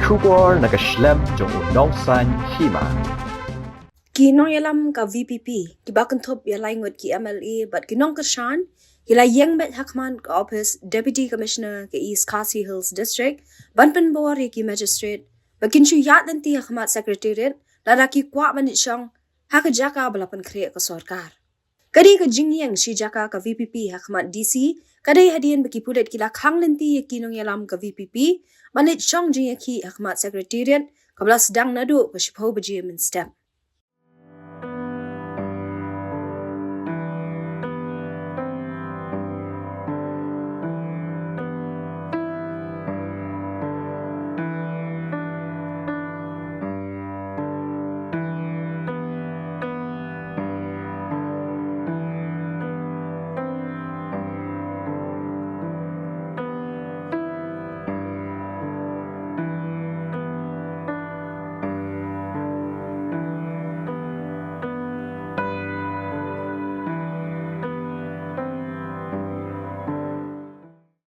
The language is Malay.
Kubor nagaslem jong unongsan Hima. Ki Nongïalam ka VPP, ki bakantop ya laingot ki MLA, but ki Nongkashan, ki la Ïeng bet Hakhmat ka office Deputy Commissioner ke East Khasi Hills District, banpen bor ki magistrate, bakin shu yat nanti Hakhmat Secretariat, lada ki Kwah manit syang, haka jaka balapan kriya ka sorkar. Kadi ka Ïeng shi jaka ka VPP Hakhmat DC, kadai Hadien baki pudet ki la khang nanti ki Nongïalam ka VPP, manit syang ki Hakhmat Secretariat, kabla sedang nadu ka shipau baji min step.